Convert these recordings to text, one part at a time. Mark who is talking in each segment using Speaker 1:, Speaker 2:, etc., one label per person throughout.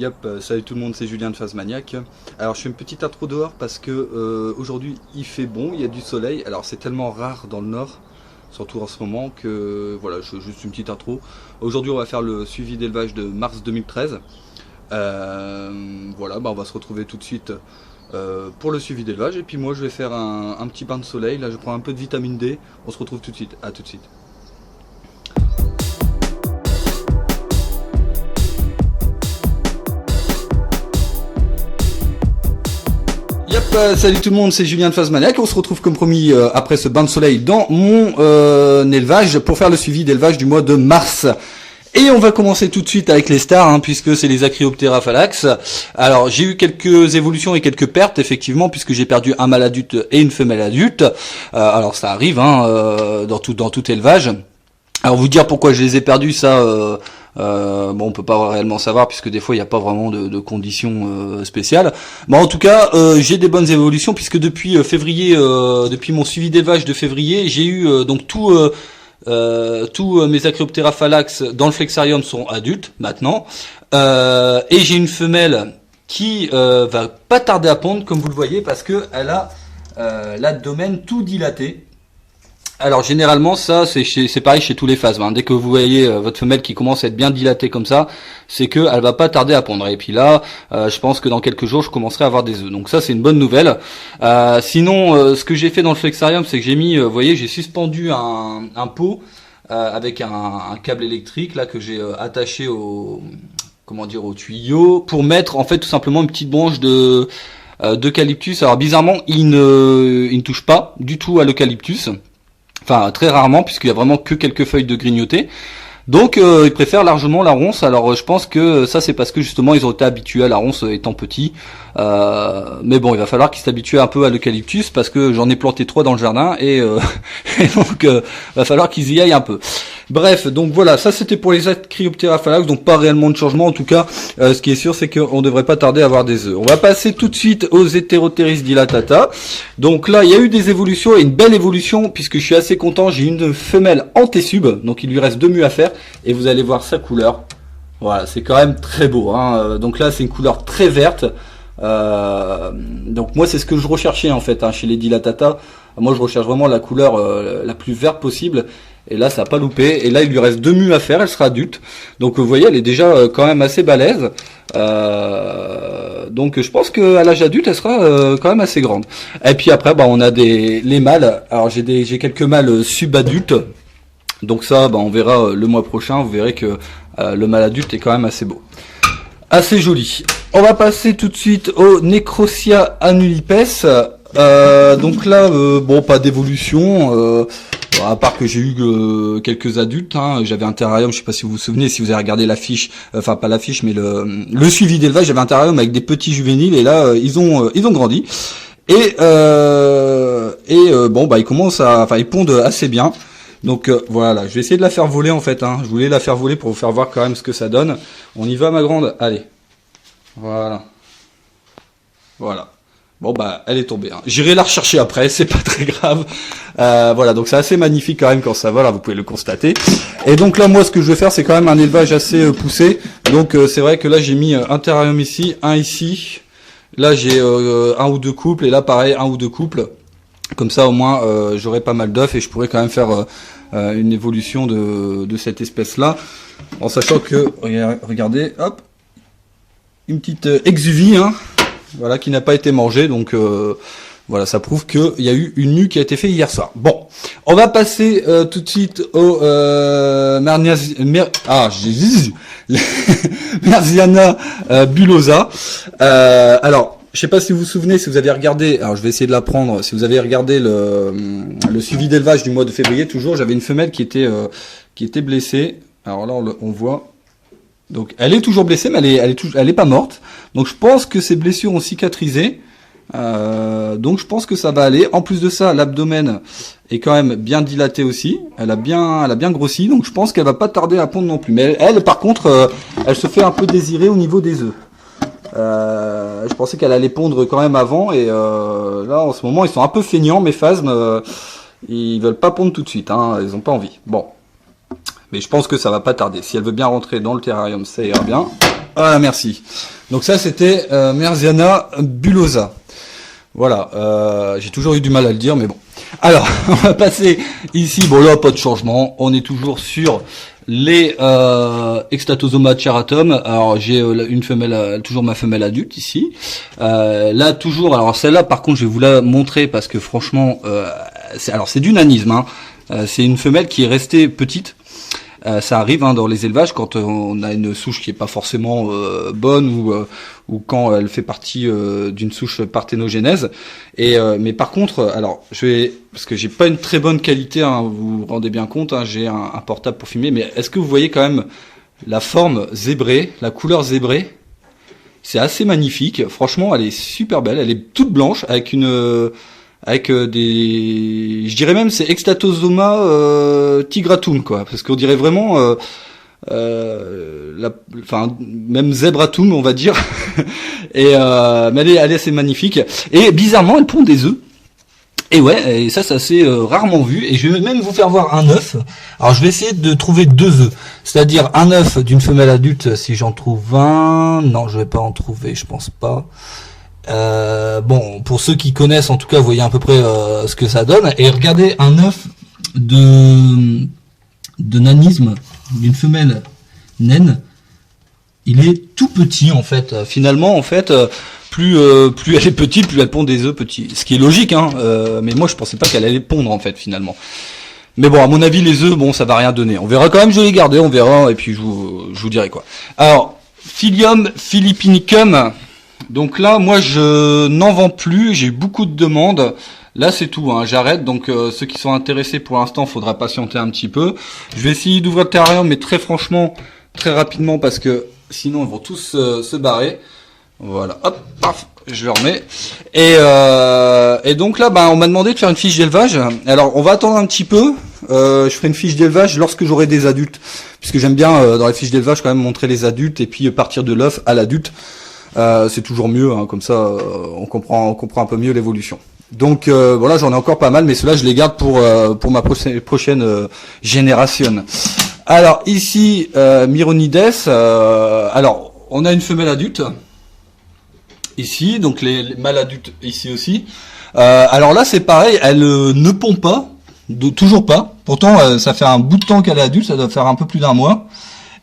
Speaker 1: Yep, salut tout le monde, c'est Julien de Phasmaniac. Alors je fais une petite intro dehors parce que aujourd'hui il fait bon, il y a du soleil. Alors c'est tellement rare dans le nord, surtout en ce moment, que voilà, je fais juste une petite intro. Aujourd'hui on va faire le suivi d'élevage de mars 2013. Voilà, bah, on va se retrouver tout de suite pour le suivi d'élevage. Et puis moi je vais faire un petit bain de soleil. Là je prends un peu de vitamine D. On se retrouve tout de suite. À tout de suite. Yep, salut tout le monde, c'est Julien de Phasmaniac. On se retrouve comme promis après ce bain de soleil dans mon élevage pour faire le suivi d'élevage du mois de mars. Et on va commencer tout de suite avec les stars, hein, puisque c'est les Acryoptera phallax. Alors j'ai eu quelques évolutions et quelques pertes, effectivement, puisque j'ai perdu un mâle adulte et une femelle adulte. Alors ça arrive hein, dans tout élevage. Alors vous dire pourquoi je les ai perdus, ça, bon, on peut pas réellement savoir puisque des fois il n'y a pas vraiment de conditions spéciales. Bon, en tout cas, j'ai des bonnes évolutions puisque depuis février, depuis mon suivi d'élevage de février, j'ai eu donc tous mes Acryoptera phallax dans le flexarium sont adultes maintenant, et j'ai une femelle qui va pas tarder à pondre comme vous le voyez parce que elle a l'abdomen tout dilaté. Alors généralement ça c'est pareil chez tous les phases. Hein. Dès que vous voyez votre femelle qui commence à être bien dilatée comme ça, c'est que elle va pas tarder à pondre. Et puis là, je pense que dans quelques jours je commencerai à avoir des œufs. Donc ça c'est une bonne nouvelle. Sinon, ce que j'ai fait dans le flexarium, c'est que j'ai mis, vous voyez, j'ai suspendu un pot avec un câble électrique là que j'ai attaché au au tuyau pour mettre en fait tout simplement une petite branche d'eucalyptus. Alors bizarrement, il ne touche pas du tout à l'eucalyptus. Enfin, très rarement, puisqu'il y a vraiment que quelques feuilles de grignoter. Donc, ils préfèrent largement la ronce. Alors, je pense que ça, c'est parce que justement, ils ont été habitués à la ronce étant petits. Mais bon, il va falloir qu'ils s'habituent un peu à l'eucalyptus, parce que j'en ai planté 3 dans le jardin, et donc, va falloir qu'ils y aillent un peu. Bref, donc voilà, ça c'était pour les Acryoptera phallax, donc pas réellement de changement. En tout cas, ce qui est sûr, c'est qu'on devrait pas tarder à avoir des œufs. On va passer tout de suite aux Heteroteris dilatata. Donc là, il y a eu des évolutions, et une belle évolution, puisque je suis assez content. J'ai une femelle en T-sub, donc il lui reste 2 mues à faire, et vous allez voir sa couleur. Voilà, c'est quand même très beau. Hein. Donc là, c'est une couleur très verte. Donc moi, c'est ce que je recherchais en fait hein, chez les dilatata. Moi, je recherche vraiment la couleur la plus verte possible. Et là, ça n'a pas loupé. Et là, il lui reste 2 mues à faire. Elle sera adulte. Donc, vous voyez, elle est déjà quand même assez balèze. Donc, je pense qu'à l'âge adulte, elle sera quand même assez grande. Et puis après, bah, on a les mâles. Alors, j'ai quelques mâles subadultes. Donc ça, bah, on verra le mois prochain. Vous verrez que le mâle adulte est quand même assez beau. Assez joli. On va passer tout de suite au Necrosia annulipes. Donc là, bon, pas d'évolution. À part que j'ai eu quelques adultes, hein. J'avais un terrarium, je sais pas si vous vous souvenez, si vous avez regardé l'affiche, enfin pas l'affiche, mais le suivi d'élevage, j'avais un terrarium avec des petits juvéniles et là ils ont grandi et bon bah ils pondent assez bien. Donc voilà, je vais essayer de la faire voler en fait. Hein. Je voulais la faire voler pour vous faire voir quand même ce que ça donne. On y va ma grande, allez, voilà. Bon bah elle est tombée. Hein. J'irai la rechercher après, c'est pas très grave. Voilà, donc c'est assez magnifique quand même quand ça vole, hein, vous pouvez le constater. Et donc là moi ce que je vais faire c'est quand même un élevage assez poussé. Donc c'est vrai que là j'ai mis un terrarium ici, un ici. Là j'ai un ou deux couples et là pareil un ou deux couples. Comme ça au moins j'aurai pas mal d'œufs et je pourrais quand même faire une évolution de cette espèce là. En sachant que, regardez, hop, une petite exuvie, hein. Voilà, qui n'a pas été mangé, donc voilà, ça prouve qu'il y a eu une mue qui a été faite hier soir. Bon, on va passer tout de suite au Merziana bullosa. Alors, je sais pas si vous vous souvenez, si vous avez regardé, alors je vais essayer de la prendre, si vous avez regardé le suivi d'élevage du mois de février, toujours, j'avais une femelle qui était blessée. Alors là, on voit. Donc elle est toujours blessée, mais elle est pas morte. Donc je pense que ces blessures ont cicatrisé. Donc je pense que ça va aller. En plus de ça, l'abdomen est quand même bien dilaté aussi. Elle a bien grossi. Donc je pense qu'elle va pas tarder à pondre non plus. Mais elle par contre, elle se fait un peu désirer au niveau des œufs. Je pensais qu'elle allait pondre quand même avant. Et là en ce moment, ils sont un peu feignants, mes phasmes. Ils veulent pas pondre tout de suite. Hein, ils ont pas envie. Bon. Mais je pense que ça va pas tarder. Si elle veut bien rentrer dans le terrarium, ça ira bien. Ah, merci. Donc ça, c'était Merziana bullosa. Voilà, j'ai toujours eu du mal à le dire, mais bon. Alors, on va passer ici. Bon, là, pas de changement. On est toujours sur les Extatosoma charatum. Alors, j'ai une femelle, toujours ma femelle adulte ici. Là, toujours. Alors, celle-là, par contre, je vais vous la montrer parce que franchement, c'est du nanisme. Hein. C'est une femelle qui est restée petite. Ça arrive dans les élevages quand on a une souche qui est pas forcément bonne ou quand elle fait partie d'une souche parthénogénèse. Mais par contre, alors parce que j'ai pas une très bonne qualité, hein, vous vous rendez bien compte, hein, j'ai un portable pour filmer, mais est-ce que vous voyez quand même la forme zébrée, la couleur zébrée? C'est assez magnifique. Franchement, elle est super belle. Elle est toute blanche avec des, je dirais même c'est Extatosoma tigratum quoi, parce qu'on dirait vraiment même zebratum on va dire. Mais elle est assez magnifique et bizarrement elle pond des œufs. Et ouais, et ça c'est assez rarement vu, et je vais même vous faire voir un œuf. Alors je vais essayer de trouver 2 œufs, c'est-à-dire un œuf d'une femelle adulte, si j'en trouve un. Non, je vais pas en trouver, je pense pas. Bon, pour ceux qui connaissent, en tout cas, vous voyez à peu près ce que ça donne. Et regardez un œuf de nanisme d'une femelle naine. Il est tout petit en fait. Finalement, en fait, plus elle est petite, plus elle pond des œufs petits. Ce qui est logique, hein. Mais moi, je pensais pas qu'elle allait pondre en fait, finalement. Mais bon, à mon avis, les œufs, bon, ça va rien donner. On verra quand même. Je vais les garder, on verra, et puis je vous dirai quoi. Alors, Phyllium philippinicum. Donc là, moi, je n'en vends plus. J'ai eu beaucoup de demandes. Là, c'est tout. Hein. J'arrête. Donc, ceux qui sont intéressés pour l'instant, faudra patienter un petit peu. Je vais essayer d'ouvrir le terrarium, mais très franchement, très rapidement, parce que sinon, ils vont tous se barrer. Voilà. Hop, paf, je le remets. Et donc là, on m'a demandé de faire une fiche d'élevage. Alors, on va attendre un petit peu. Je ferai une fiche d'élevage lorsque j'aurai des adultes, puisque j'aime bien dans les fiches d'élevage quand même montrer les adultes et puis partir de l'œuf à l'adulte. C'est toujours mieux, hein, comme ça on comprend un peu mieux l'évolution. Donc voilà, j'en ai encore pas mal, mais ceux-là je les garde pour ma prochaine génération. Alors ici Myronides, alors on a une femelle adulte ici, donc les mâles adultes ici aussi. Alors là c'est pareil, elle ne pond pas, toujours pas. Pourtant ça fait un bout de temps qu'elle est adulte, ça doit faire un peu plus d'1 mois.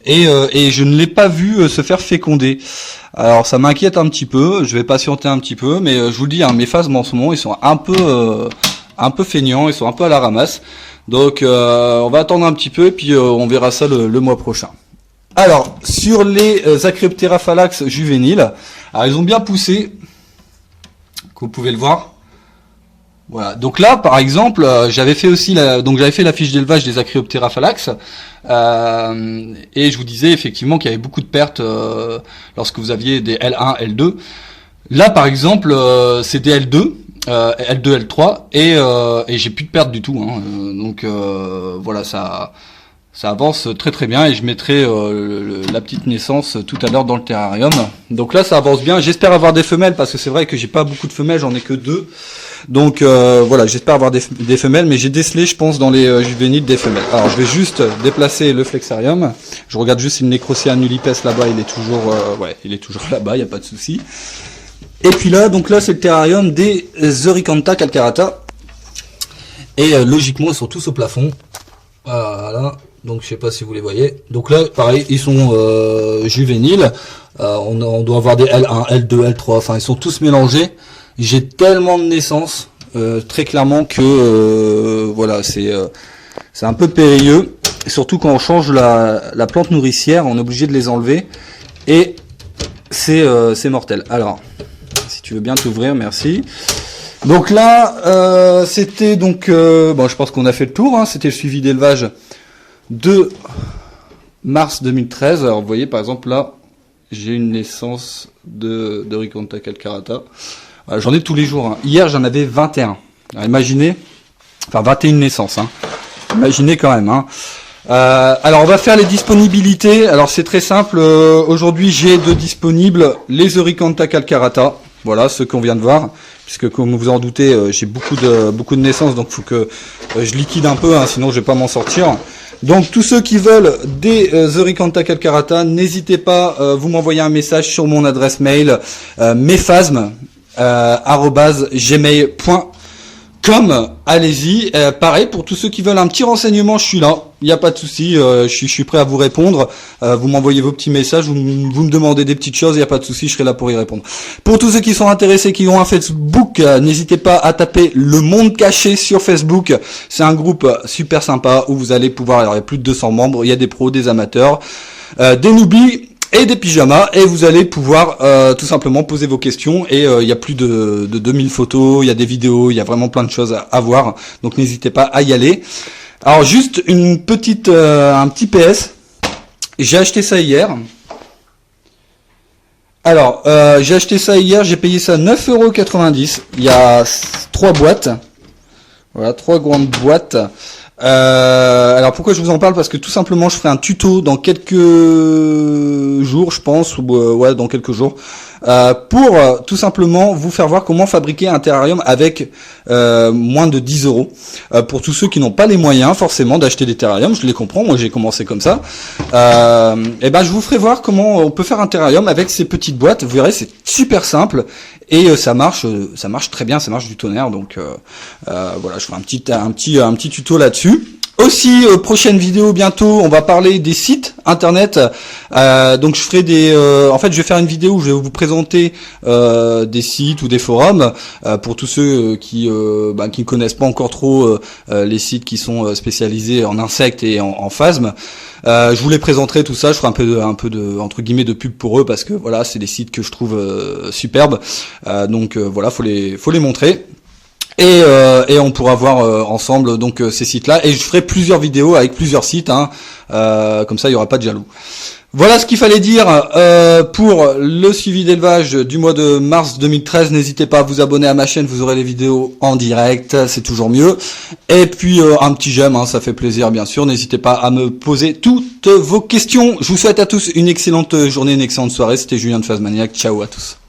Speaker 1: Et je ne l'ai pas vu se faire féconder. Alors ça m'inquiète un petit peu, je vais patienter un petit peu, mais je vous le dis, hein, mes phasmes en ce moment ils sont un peu feignants, ils sont un peu à la ramasse. Donc on va attendre un petit peu et puis on verra ça le mois prochain. Alors sur les Acreoptera phallax juvéniles, alors ils ont bien poussé, comme vous pouvez le voir. Voilà. Donc là, par exemple, j'avais fait aussi j'avais fait la fiche d'élevage des Acreoptera phallax, et je vous disais effectivement qu'il y avait beaucoup de pertes lorsque vous aviez des L1, L2. Là, par exemple, c'est des L2, L2, L3, et j'ai plus de pertes du tout. Hein. Donc voilà, ça avance très très bien, et je mettrai la petite naissance tout à l'heure dans le terrarium. Donc là, ça avance bien. J'espère avoir des femelles parce que c'est vrai que j'ai pas beaucoup de femelles, j'en ai que 2. Donc voilà, j'espère avoir des femelles, mais j'ai décelé, je pense, dans les juvéniles des femelles. Alors je vais juste déplacer le flexarium. Je regarde juste si le Necrocea nulipes là-bas, il est toujours là-bas, il n'y a pas de souci. Et puis là, donc là, c'est le terrarium des Zericantha calcarata. Et logiquement, ils sont tous au plafond. Voilà. Donc je sais pas si vous les voyez. Donc là, pareil, ils sont juvéniles. On doit avoir des L1, L2, L3. Enfin, ils sont tous mélangés. J'ai tellement de naissances, très clairement, que voilà, c'est un peu périlleux. Et surtout quand on change la plante nourricière, on est obligé de les enlever. Et c'est mortel. Alors, si tu veux bien t'ouvrir, merci. Donc là, c'était donc... bon, je pense qu'on a fait le tour. Hein, c'était le suivi d'élevage de mars 2013. Alors vous voyez, par exemple, là, j'ai une naissance de Zericantha calcarata. J'en ai tous les jours. Hein. Hier, j'en avais 21. Alors, imaginez, enfin 21 naissances. Hein. Imaginez quand même. Hein. Alors, on va faire les disponibilités. Alors, c'est très simple. Aujourd'hui, j'ai de disponibles les Zericantha calcarata. Voilà, ceux qu'on vient de voir. Puisque, comme vous en doutez, j'ai beaucoup de naissances. Donc, il faut que je liquide un peu, hein, sinon je vais pas m'en sortir. Donc tous ceux qui veulent des Zericanta Calcarata, n'hésitez pas, vous m'envoyez un message sur mon adresse mail mephasm@gmail.com. Allez-y. Pareil pour tous ceux qui veulent un petit renseignement, je suis là. Il n'y a pas de souci, je suis prêt à vous répondre. Vous m'envoyez vos petits messages, vous me demandez des petites choses, il n'y a pas de souci, je serai là pour y répondre. Pour tous ceux qui sont intéressés, qui ont un Facebook, n'hésitez pas à taper Le Monde Caché sur Facebook. C'est un groupe super sympa où vous allez pouvoir, alors il y a plus de 200 membres, il y a des pros, des amateurs, des newbies et des pyjamas, et vous allez pouvoir tout simplement poser vos questions, et il y a plus de 2000 photos, il y a des vidéos, il y a vraiment plein de choses à voir, donc n'hésitez pas à y aller. Alors juste un petit PS, j'ai acheté ça hier. Alors j'ai acheté ça hier, j'ai payé ça 9,90 €. Il y a 3 boîtes, voilà, 3 grandes boîtes. Alors pourquoi je vous en parle? Parce que tout simplement je ferai un tuto dans quelques jours, je pense, ou ouais, dans quelques jours, pour tout simplement vous faire voir comment fabriquer un terrarium avec moins de 10 €. Pour tous ceux qui n'ont pas les moyens forcément d'acheter des terrariums, je les comprends, moi j'ai commencé comme ça. Et ben je vous ferai voir comment on peut faire un terrarium avec ces petites boîtes. Vous verrez, c'est super simple et ça marche très bien, ça marche du tonnerre. Donc voilà, je ferai un petit tuto là-dessus. Aussi, prochaine vidéo bientôt, on va parler des sites internet. Donc je ferai en fait, je vais faire une vidéo où je vais vous présenter des sites ou des forums pour tous ceux qui ne connaissent pas encore trop les sites qui sont spécialisés en insectes et en phasmes. Je vous les présenterai tout ça. Je ferai un peu de entre guillemets de pub pour eux parce que voilà, c'est des sites que je trouve superbes. Donc voilà, faut les montrer. Et on pourra voir ensemble donc ces sites-là. Et je ferai plusieurs vidéos avec plusieurs sites, hein. Comme ça, il y aura pas de jaloux. Voilà ce qu'il fallait dire pour le suivi d'élevage du mois de mars 2013. N'hésitez pas à vous abonner à ma chaîne, vous aurez les vidéos en direct, c'est toujours mieux. Et puis un petit j'aime, hein, ça fait plaisir bien sûr. N'hésitez pas à me poser toutes vos questions. Je vous souhaite à tous une excellente journée, une excellente soirée. C'était Julien de Phasmaniac. Ciao à tous.